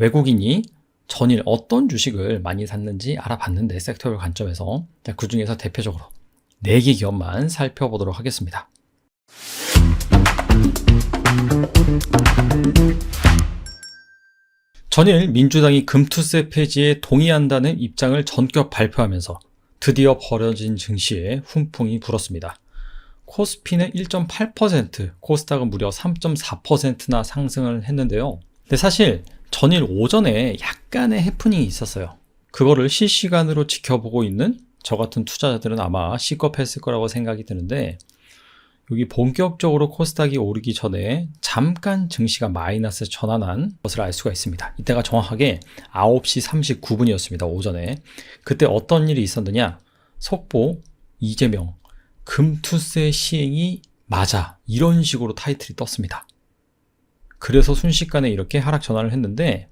외국인이 전일 어떤 주식을 많이 샀는지 알아봤는데 섹터별 관점에서 그 중에서 대표적으로 4개 기업만 살펴보도록 하겠습니다. 전일 민주당이 금투세 폐지에 동의한다는 입장을 전격 발표하면서 드디어 벌어진 증시에 훈풍이 불었습니다. 코스피는 1.8%, 코스닥은 무려 3.4%나 상승을 했는데요. 근데 사실 전일 오전에 약간의 해프닝이 있었어요. 그거를 실시간으로 지켜보고 있는 저 같은 투자자들은 아마 C컵했을 거라고 생각이 드는데, 여기 본격적으로 코스닥이 오르기 전에 잠깐 증시가 마이너스 전환한 것을 알 수가 있습니다. 이때가 정확하게 9시 39분이었습니다. 오전에. 그때 어떤 일이 있었느냐? 속보 이재명 금투세 시행이 맞아, 이런 식으로 타이틀이 떴습니다. 그래서 순식간에 이렇게 하락 전환을 했는데,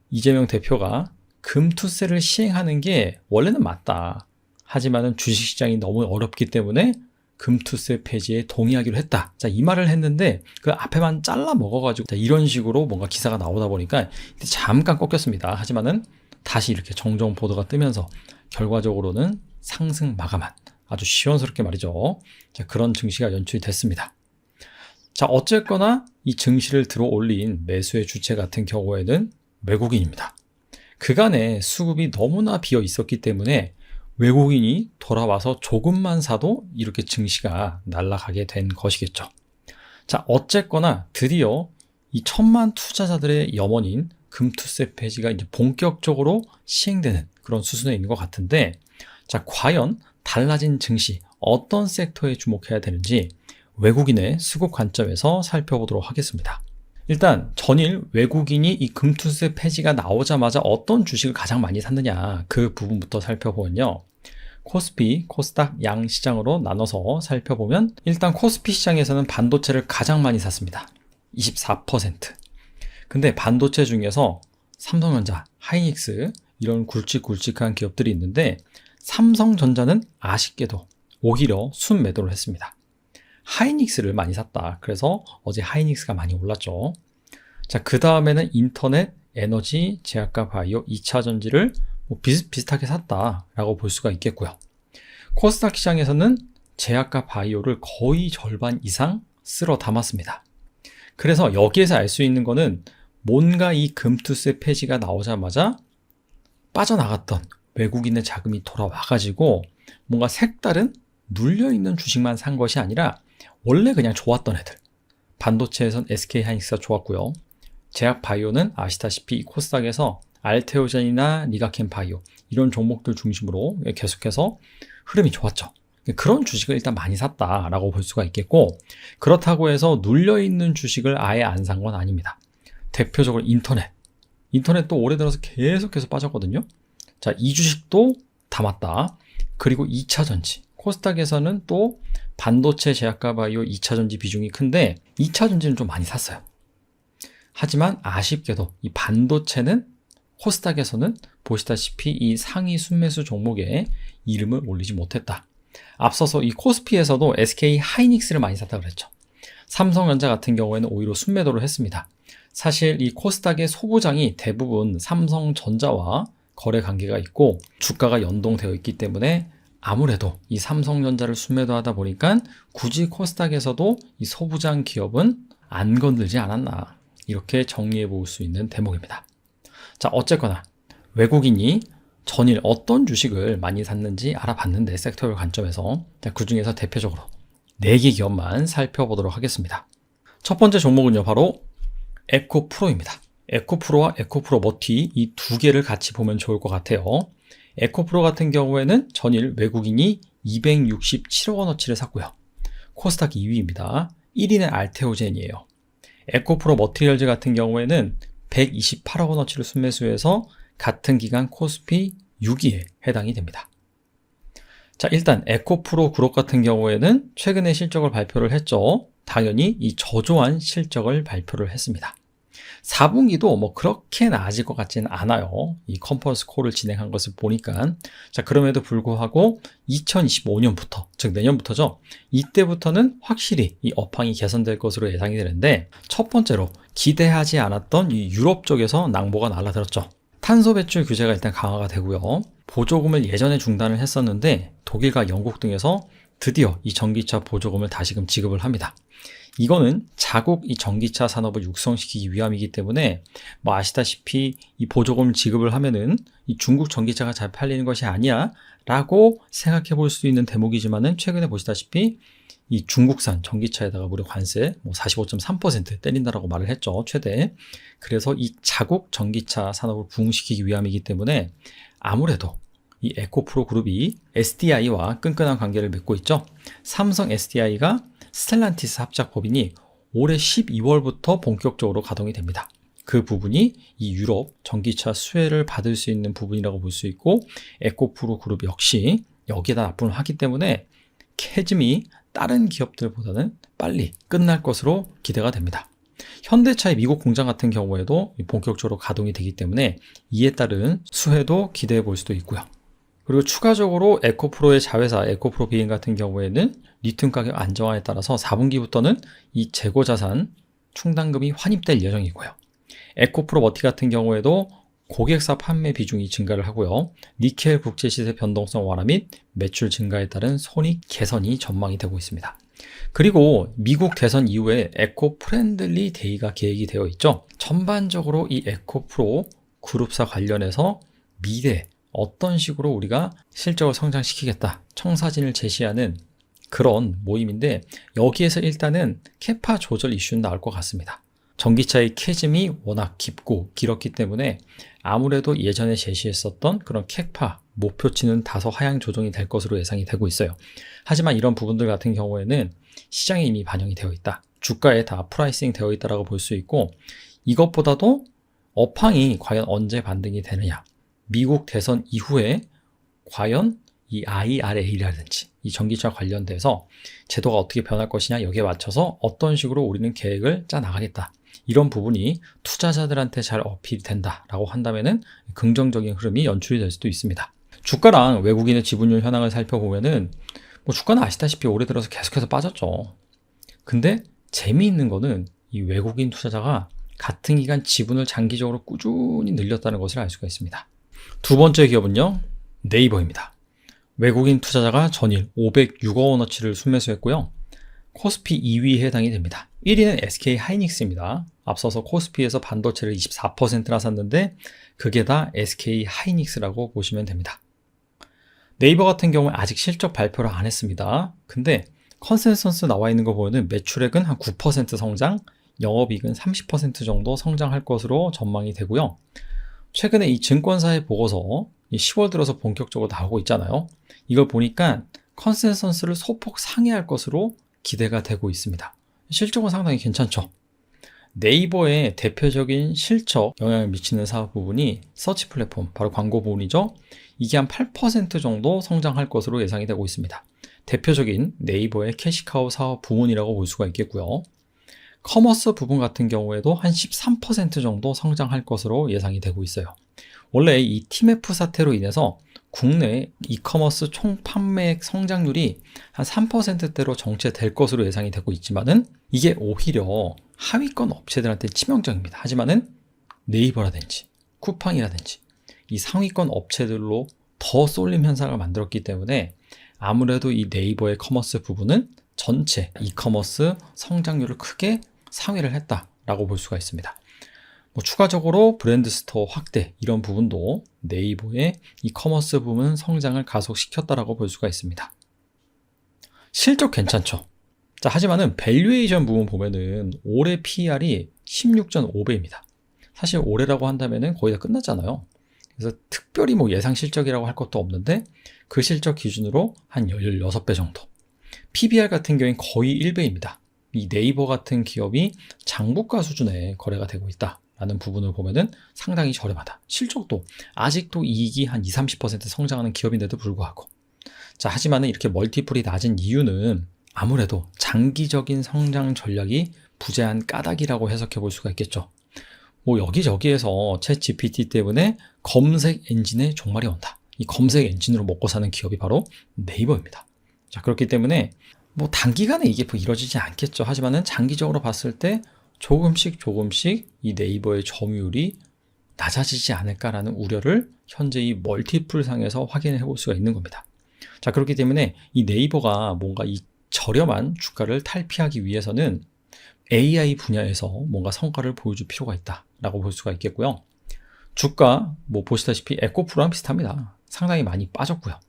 이재명 대표가 금투세를 시행하는 게 원래는 맞다, 하지만은 주식시장이 너무 어렵기 때문에 금투세 폐지에 동의하기로 했다. 자, 이 말을 했는데 그 앞에만 잘라 먹어가지고, 자, 이런 식으로 뭔가 기사가 나오다 보니까 잠깐 꺾였습니다. 하지만은 다시 이렇게 정정 보도가 뜨면서 결과적으로는 상승 마감한, 아주 시원스럽게 말이죠. 자, 그런 증시가 연출이 됐습니다. 자, 어쨌거나 이 증시를 들어 올린 매수의 주체 같은 경우에는 외국인입니다. 그간에 수급이 너무나 비어 있었기 때문에 외국인이 돌아와서 조금만 사도 이렇게 증시가 날아가게 된 것이겠죠. 자, 어쨌거나 드디어 이 천만 투자자들의 염원인 금투세 폐지가 이제 본격적으로 시행되는 그런 수순에 있는 것 같은데, 자, 과연 달라진 증시 어떤 섹터에 주목해야 되는지 외국인의 수급 관점에서 살펴보도록 하겠습니다. 일단 전일 외국인이 이 금투세 폐지가 나오자마자 어떤 주식을 가장 많이 샀느냐, 그 부분부터 살펴보면요. 코스피, 코스닥 양 시장으로 나눠서 살펴보면 일단 코스피 시장에서는 반도체를 가장 많이 샀습니다. 24%. 근데 반도체 중에서 삼성전자, 하이닉스 이런 굵직굵직한 기업들이 있는데, 삼성전자는 아쉽게도 오히려 순매도를 했습니다. 하이닉스를 많이 샀다. 그래서 어제 하이닉스가 많이 올랐죠. 자, 그 다음에는 인터넷, 에너지, 제약과 바이오, 2차전지를 비슷비슷하게 샀다라고 볼 수가 있겠고요. 코스닥 시장에서는 제약과 바이오를 거의 절반 이상 쓸어 담았습니다. 그래서 여기에서 알 수 있는 거는 뭔가 이 금투세 폐지가 나오자마자 빠져나갔던 외국인의 자금이 돌아와가지고 뭔가 색다른 눌려있는 주식만 산 것이 아니라 원래 그냥 좋았던 애들, 반도체에선 SK하이닉스가 좋았고요. 제약 바이오는 아시다시피 코스닥에서 알테오젠이나 리가켄 바이오 이런 종목들 중심으로 계속해서 흐름이 좋았죠. 그런 주식을 일단 많이 샀다라고 볼 수가 있겠고, 그렇다고 해서 눌려있는 주식을 아예 안 산 건 아닙니다. 대표적으로 인터넷도 올해 들어서 계속해서 빠졌거든요. 자, 이 주식도 담았다. 그리고 2차전지, 코스닥에서는 또 반도체, 제약과 바이오 2차전지 비중이 큰데 2차전지는 좀 많이 샀어요. 하지만 아쉽게도 이 반도체는 코스닥에서는 보시다시피 이 상위 순매수 종목에 이름을 올리지 못했다. 앞서서 이 코스피에서도 SK 하이닉스를 많이 샀다고 그랬죠. 삼성전자 같은 경우에는 오히려 순매도를 했습니다. 사실 이 코스닥의 소부장이 대부분 삼성전자와 거래 관계가 있고 주가가 연동되어 있기 때문에 아무래도 이 삼성전자를 순매도하다 보니까 굳이 코스닥에서도 이 소부장 기업은 안 건들지 않았나, 이렇게 정리해 볼 수 있는 대목입니다. 자, 어쨌거나 외국인이 전일 어떤 주식을 많이 샀는지 알아봤는데 섹터별 관점에서, 그 중에서 대표적으로 4개 기업만 살펴보도록 하겠습니다. 첫 번째 종목은요, 바로 에코프로입니다. 에코프로와 에코프로 머티 이 두 개를 같이 보면 좋을 것 같아요. 에코프로 같은 경우에는 전일 외국인이 267억 원어치를 샀고요. 코스닥 2위입니다. 1위는 알테오젠이에요. 에코프로 머티리얼즈 같은 경우에는 128억 원어치를 순매수해서 같은 기간 코스피 6위에 해당이 됩니다. 자, 일단 에코프로 그룹 같은 경우에는 최근에 실적을 발표를 했죠. 당연히 이 저조한 실적을 발표를 했습니다. 4분기도 뭐 그렇게 나아질 것 같지는 않아요. 이 컨퍼런스 콜을 진행한 것을 보니까. 자, 그럼에도 불구하고 2025년부터, 즉 내년부터죠. 이때부터는 확실히 이 업황이 개선될 것으로 예상이 되는데, 첫 번째로 기대하지 않았던 이 유럽 쪽에서 낭보가 날아들었죠. 탄소 배출 규제가 일단 강화가 되고요. 보조금을 예전에 중단을 했었는데 독일과 영국 등에서 드디어 이 전기차 보조금을 다시금 지급을 합니다. 이거는 자국 이 전기차 산업을 육성시키기 위함이기 때문에 뭐 아시다시피 이 보조금 지급을 하면은 이 중국 전기차가 잘 팔리는 것이 아니야 라고 생각해 볼 수 있는 대목이지만은 최근에 보시다시피 이 중국산 전기차에다가 무려 관세 45.3% 때린다라고 말을 했죠. 최대. 그래서 이 자국 전기차 산업을 부흥시키기 위함이기 때문에 아무래도 이 에코프로 그룹이 SDI와 끈끈한 관계를 맺고 있죠. 삼성 SDI가 스텔란티스 합작 법인이 올해 12월부터 본격적으로 가동이 됩니다. 그 부분이 이 유럽 전기차 수혜를 받을 수 있는 부분이라고 볼 수 있고 에코프로 그룹 역시 여기에다 납품을 하기 때문에 캐즘이 다른 기업들보다는 빨리 끝날 것으로 기대가 됩니다. 현대차의 미국 공장 같은 경우에도 본격적으로 가동이 되기 때문에 이에 따른 수혜도 기대해 볼 수도 있고요. 그리고 추가적으로 에코프로의 자회사 에코프로 비행 같은 경우에는 리튬 가격 안정화에 따라서 4분기부터는 이 재고자산 충당금이 환입될 예정이고요. 에코프로 머티 같은 경우에도 고객사 판매 비중이 증가를 하고요. 니켈 국제시세 변동성 완화 및 매출 증가에 따른 손익 개선이 전망이 되고 있습니다. 그리고 미국 대선 이후에 에코 프렌들리 데이가 계획이 되어 있죠. 전반적으로 이 에코프로 그룹사 관련해서 미래 어떤 식으로 우리가 실적을 성장시키겠다 청사진을 제시하는 그런 모임인데 여기에서 일단은 캐파 조절 이슈는 나올 것 같습니다. 전기차의 캐즘이 워낙 깊고 길었기 때문에 아무래도 예전에 제시했었던 그런 캐파 목표치는 다소 하향 조정이 될 것으로 예상이 되고 있어요. 하지만 이런 부분들 같은 경우에는 시장에 이미 반영이 되어 있다. 주가에 다 프라이싱 되어 있다라고 볼 수 있고 이것보다도 업황이 과연 언제 반등이 되느냐. 미국 대선 이후에 과연 이 IRA라든지 이 전기차 관련돼서 제도가 어떻게 변할 것이냐 여기에 맞춰서 어떤 식으로 우리는 계획을 짜 나가겠다. 이런 부분이 투자자들한테 잘 어필이 된다라고 한다면은 긍정적인 흐름이 연출이 될 수도 있습니다. 주가랑 외국인의 지분율 현황을 살펴보면은 뭐 주가는 아시다시피 올해 들어서 계속해서 빠졌죠. 근데 재미있는 거는 이 외국인 투자자가 같은 기간 지분을 장기적으로 꾸준히 늘렸다는 것을 알 수가 있습니다. 두 번째 기업은요, 네이버입니다. 외국인 투자자가 전일 506억 원어치를 순매수했고요. 코스피 2위에 해당이 됩니다. 1위는 SK 하이닉스입니다. 앞서서 코스피에서 반도체를 24%나 샀는데 그게 다 SK 하이닉스라고 보시면 됩니다. 네이버 같은 경우는 아직 실적 발표를 안 했습니다. 근데 컨센서스 나와 있는 거 보면은 매출액은 한 9% 성장, 영업이익은 30% 정도 성장할 것으로 전망이 되고요. 최근에 이 증권사의 보고서 10월 들어서 본격적으로 나오고 있잖아요. 이걸 보니까 컨센서스를 소폭 상회할 것으로 기대가 되고 있습니다. 실적은 상당히 괜찮죠. 네이버의 대표적인 실적 영향을 미치는 사업 부분이 서치 플랫폼, 바로 광고 부분이죠. 이게 한 8% 정도 성장할 것으로 예상이 되고 있습니다. 대표적인 네이버의 캐시카우 사업 부문이라고 볼 수가 있겠고요. 커머스 부분 같은 경우에도 한 13% 정도 성장할 것으로 예상이 되고 있어요. 원래 이 TMF 사태로 인해서 국내 이커머스 총 판매액 성장률이 한 3%대로 정체될 것으로 예상이 되고 있지만은 이게 오히려 하위권 업체들한테 치명적입니다. 하지만은 네이버라든지 쿠팡이라든지 이 상위권 업체들로 더 쏠림 현상을 만들었기 때문에 아무래도 이 네이버의 커머스 부분은 전체 이커머스 성장률을 크게 상회를 했다라고 볼 수가 있습니다. 추가적으로 브랜드 스토어 확대 이런 부분도 네이버의 이커머스 부분 성장을 가속시켰다라고 볼 수가 있습니다. 실적 괜찮죠? 자, 하지만은 밸류에이션 부분 보면은 올해 PER이 16.5배입니다. 사실 올해라고 한다면은 거의 다 끝났잖아요. 그래서 특별히 뭐 예상 실적이라고 할 것도 없는데 그 실적 기준으로 한 16배 정도. PBR 같은 경우엔 거의 1배입니다. 이 네이버 같은 기업이 장부가 수준의 거래가 되고 있다라는 부분을 보면은 상당히 저렴하다. 실적도 아직도 이익이 한 20-30% 성장하는 기업인데도 불구하고. 자, 하지만은 이렇게 멀티플이 낮은 이유는 아무래도 장기적인 성장 전략이 부재한 까닭이라고 해석해 볼 수가 있겠죠. 뭐 여기저기에서 챗 GPT 때문에 검색 엔진에 종말이 온다. 이 검색 엔진으로 먹고 사는 기업이 바로 네이버입니다. 자, 그렇기 때문에 뭐 단기간에 이게 이루어지지 않겠죠. 하지만은 장기적으로 봤을 때 조금씩 이 네이버의 점유율이 낮아지지 않을까라는 우려를 현재 이 멀티플 상에서 확인해 볼 수가 있는 겁니다. 자, 그렇기 때문에 이 네이버가 뭔가 이 저렴한 주가를 탈피하기 위해서는 AI 분야에서 뭔가 성과를 보여줄 필요가 있다라고 볼 수가 있겠고요. 주가 보시다시피 에코프로랑 비슷합니다. 상당히 많이 빠졌고요.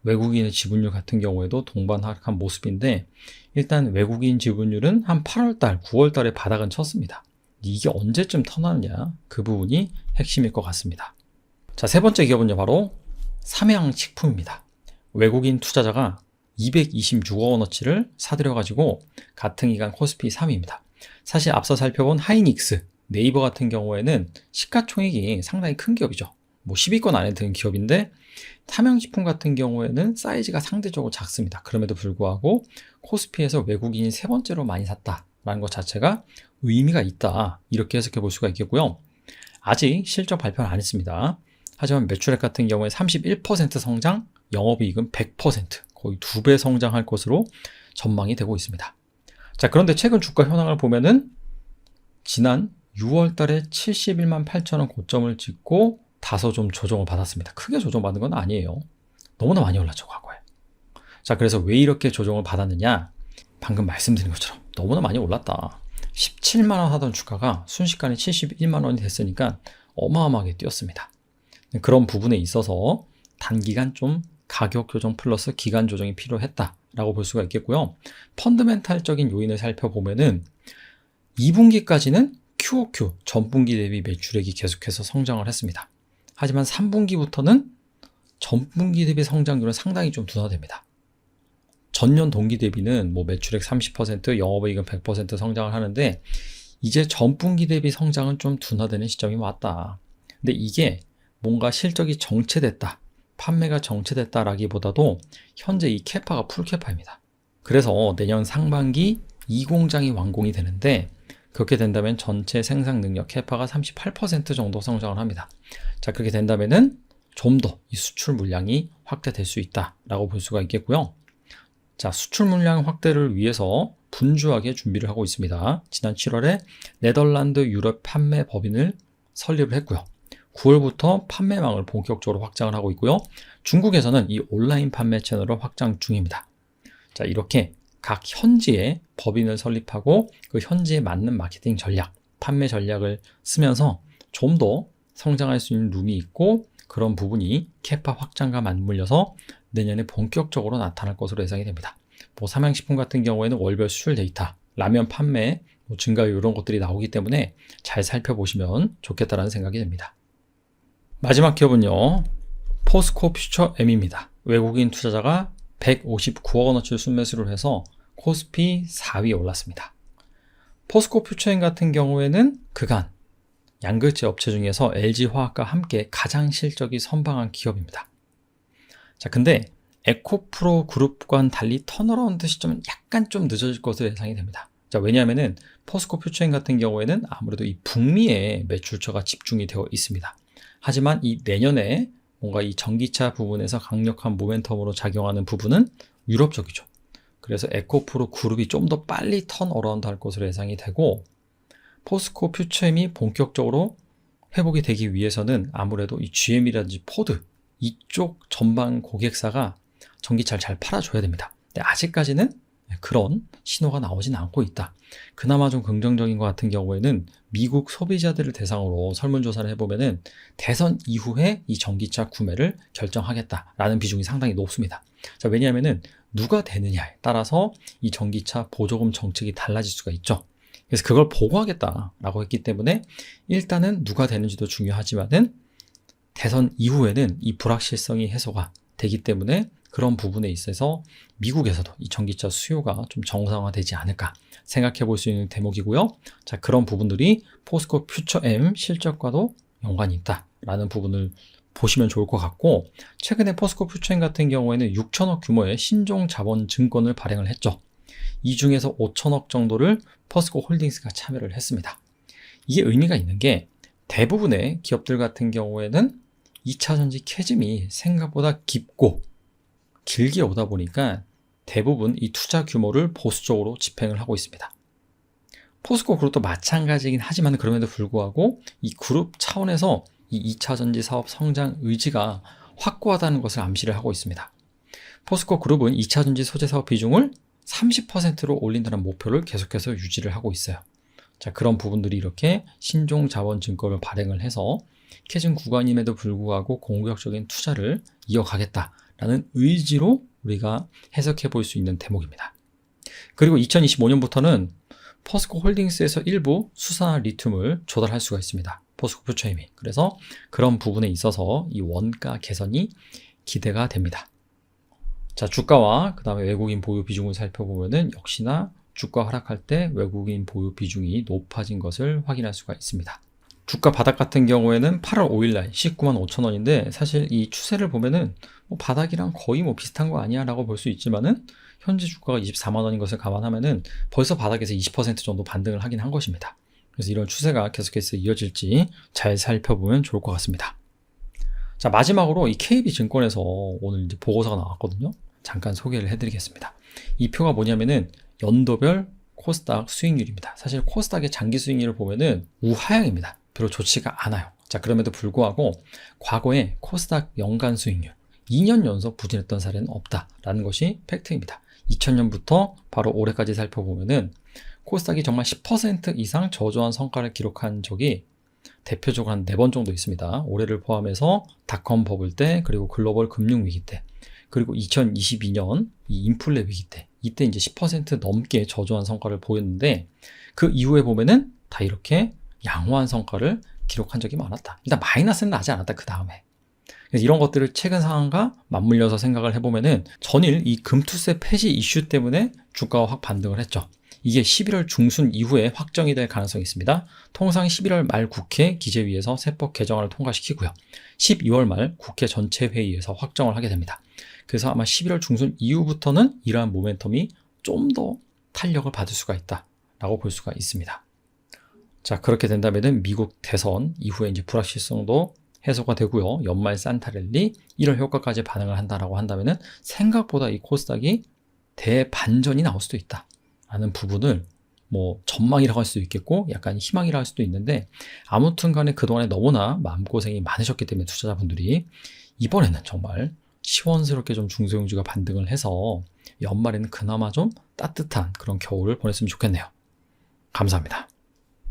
외국인의 지분율 같은 경우에도 동반하락한 모습인데, 일단 외국인 지분율은 한 8월달, 9월달에 바닥은 쳤습니다. 이게 언제쯤 턴하느냐, 그 부분이 핵심일 것 같습니다. 자, 세 번째 기업은요, 바로 삼양식품입니다. 외국인 투자자가 226억 원어치를 사들여가지고 같은 기간 코스피 3위입니다. 사실 앞서 살펴본 하이닉스, 네이버 같은 경우에는 시가총액이 상당히 큰 기업이죠. 10위권 안에 드는 기업인데, 삼양식품 같은 경우에는 사이즈가 상대적으로 작습니다. 그럼에도 불구하고 코스피에서 외국인이 세 번째로 많이 샀다라는 것 자체가 의미가 있다, 이렇게 해석해 볼 수가 있겠고요. 아직 실적 발표는 안 했습니다. 하지만 매출액 같은 경우에 31% 성장, 영업이익은 100%, 거의 2배 성장할 것으로 전망이 되고 있습니다. 자, 그런데 최근 주가 현황을 보면은 지난 6월 달에 71만 8천 원 고점을 찍고 다소 좀 조정을 받았습니다. 크게 조정받은 건 아니에요. 너무나 많이 올랐죠, 과거에. 자, 그래서 왜 이렇게 조정을 받았느냐? 방금 말씀드린 것처럼 너무나 많이 올랐다. 17만 원 하던 주가가 순식간에 71만 원이 됐으니까 어마어마하게 뛰었습니다. 그런 부분에 있어서 단기간 좀 가격 조정 플러스 기간 조정이 필요했다라고 볼 수가 있겠고요. 펀드멘탈적인 요인을 살펴보면은 2분기까지는 QOQ, 전분기 대비 매출액이 계속해서 성장을 했습니다. 하지만 3분기부터는 전분기 대비 성장률은 상당히 좀 둔화됩니다. 전년 동기 대비는 매출액 30%, 영업이익은 100% 성장을 하는데, 이제 전분기 대비 성장은 좀 둔화되는 시점이 왔다. 근데 이게 뭔가 실적이 정체됐다, 판매가 정체됐다라기보다도 현재 이 캐파가 풀캐파입니다. 그래서 내년 상반기 이 공장이 완공이 되는데, 그렇게 된다면 전체 생산 능력 캐파가 38% 정도 성장을 합니다. 자, 그렇게 된다면은 좀 더 이 수출 물량이 확대될 수 있다라고 볼 수가 있겠고요. 자, 수출 물량 확대를 위해서 분주하게 준비를 하고 있습니다. 지난 7월에 네덜란드 유럽 판매 법인을 설립을 했고요. 9월부터 판매망을 본격적으로 확장을 하고 있고요. 중국에서는 이 온라인 판매 채널을 확장 중입니다. 자, 이렇게 각 현지에 법인을 설립하고 그 현지에 맞는 마케팅 전략, 판매 전략을 쓰면서 좀 더 성장할 수 있는 룸이 있고, 그런 부분이 캐파 확장과 맞물려서 내년에 본격적으로 나타날 것으로 예상이 됩니다. 삼양식품 같은 경우에는 월별 수출 데이터, 라면 판매 증가율 이런 것들이 나오기 때문에 잘 살펴보시면 좋겠다라는 생각이 듭니다. 마지막 기업은요, 포스코 퓨처M입니다. 외국인 투자자가 159억 원어치를 순매수를 해서 코스피 4위에 올랐습니다. 포스코 퓨처엠 같은 경우에는 그간 양극재 업체 중에서 LG화학과 함께 가장 실적이 선방한 기업입니다. 자, 근데 에코프로 그룹과는 달리 턴어라운드 시점은 약간 좀 늦어질 것으로 예상이 됩니다. 자, 왜냐하면은 포스코 퓨처엠 같은 경우에는 아무래도 이 북미에 매출처가 집중이 되어 있습니다. 하지만 이 내년에 뭔가 이 전기차 부분에서 강력한 모멘텀으로 작용하는 부분은 유럽 쪽이죠. 그래서 에코프로 그룹이 좀 더 빨리 턴어라운드 할 것으로 예상이 되고, 포스코 퓨처엠이 본격적으로 회복이 되기 위해서는 아무래도 이 GM이라든지 포드 이쪽 전방 고객사가 전기차를 잘 팔아줘야 됩니다. 근데 아직까지는 그런 신호가 나오진 않고 있다. 그나마 좀 긍정적인 것 같은 경우에는 미국 소비자들을 대상으로 설문조사를 해보면은 대선 이후에 이 전기차 구매를 결정하겠다라는 비중이 상당히 높습니다. 자, 왜냐하면은 누가 되느냐에 따라서 이 전기차 보조금 정책이 달라질 수가 있죠. 그래서 그걸 보고하겠다라고 했기 때문에 일단은 누가 되는지도 중요하지만은 대선 이후에는 이 불확실성이 해소가 되기 때문에 그런 부분에 있어서 미국에서도 이 전기차 수요가 좀 정상화되지 않을까 생각해 볼 수 있는 대목이고요. 자, 그런 부분들이 포스코 퓨처엠 실적과도 연관이 있다라는 부분을 보시면 좋을 것 같고, 최근에 포스코 퓨처엠 같은 경우에는 6천억 규모의 신종 자본 증권을 발행을 했죠. 이 중에서 5천억 정도를 포스코 홀딩스가 참여를 했습니다. 이게 의미가 있는 게, 대부분의 기업들 같은 경우에는 2차전지 캐즘이 생각보다 깊고 길게 오다 보니까 대부분 이 투자 규모를 보수적으로 집행을 하고 있습니다. 포스코 그룹도 마찬가지긴 하지만 그럼에도 불구하고 이 그룹 차원에서 이 2차전지 사업 성장 의지가 확고하다는 것을 암시를 하고 있습니다. 포스코 그룹은 2차전지 소재 사업 비중을 30%로 올린다는 목표를 계속해서 유지를 하고 있어요. 자, 그런 부분들이 이렇게 신종자원증권을 발행을 해서 캐진 구간임에도 불구하고 공격적인 투자를 이어가겠다라는 의지로 우리가 해석해 볼 수 있는 대목입니다. 그리고 2025년부터는 포스코 홀딩스에서 일부 수산화 리튬을 조달할 수가 있습니다. 포스코 퓨처엠이. 그래서 그런 부분에 있어서 이 원가 개선이 기대가 됩니다. 자, 주가와 그 다음에 외국인 보유 비중을 살펴보면은 역시나 주가 하락할 때 외국인 보유 비중이 높아진 것을 확인할 수가 있습니다. 주가 바닥 같은 경우에는 8월 5일날 19만 5천 원인데 사실 이 추세를 보면은 바닥이랑 거의 비슷한 거 아니야 라고 볼 수 있지만은 현재 주가가 24만 원인 것을 감안하면은 벌써 바닥에서 20% 정도 반등을 하긴 한 것입니다. 그래서 이런 추세가 계속해서 이어질지 잘 살펴보면 좋을 것 같습니다. 자, 마지막으로 이 KB증권에서 오늘 이제 보고서가 나왔거든요. 잠깐 소개를 해드리겠습니다. 이 표가 뭐냐면은 연도별 코스닥 수익률입니다. 사실 코스닥의 장기 수익률을 보면은 우하향입니다. 별로 좋지가 않아요. 자, 그럼에도 불구하고 과거에 코스닥 연간 수익률 2년 연속 부진했던 사례는 없다라는 것이 팩트입니다. 2000년부터 바로 올해까지 살펴보면은 코스닥이 정말 10% 이상 저조한 성과를 기록한 적이 대표적으로 한 4번 정도 있습니다. 올해를 포함해서 닷컴 버블 때, 그리고 글로벌 금융 위기 때, 그리고 2022년 이 인플레 위기 때, 이때 이제 10% 넘게 저조한 성과를 보였는데 그 이후에 보면은 다 이렇게 양호한 성과를 기록한 적이 많았다. 일단 마이너스는 나지 않았다. 그 다음에 이런 것들을 최근 상황과 맞물려서 생각을 해보면은 전일 이 금투세 폐지 이슈 때문에 주가가 확 반등을 했죠. 이게 11월 중순 이후에 확정이 될 가능성이 있습니다. 통상 11월 말 국회 기재위에서 세법 개정안을 통과시키고요. 12월 말 국회 전체 회의에서 확정을 하게 됩니다. 그래서 아마 11월 중순 이후부터는 이러한 모멘텀이 좀 더 탄력을 받을 수가 있다라고 볼 수가 있습니다. 자, 그렇게 된다면은 미국 대선 이후에 이제 불확실성도 해소가 되고요. 연말 산타랠리 1월 효과까지 반응을 한다라고 한다면은 생각보다 이 코스닥이 대반전이 나올 수도 있다. 라는 부분을 전망이라고 할 수도 있겠고 약간 희망이라고 할 수도 있는데 아무튼 간에 그동안에 너무나 마음고생이 많으셨기 때문에 투자자분들이 이번에는 정말 시원스럽게 좀 중소형주가 반등을 해서 연말에는 그나마 좀 따뜻한 그런 겨울을 보냈으면 좋겠네요. 감사합니다.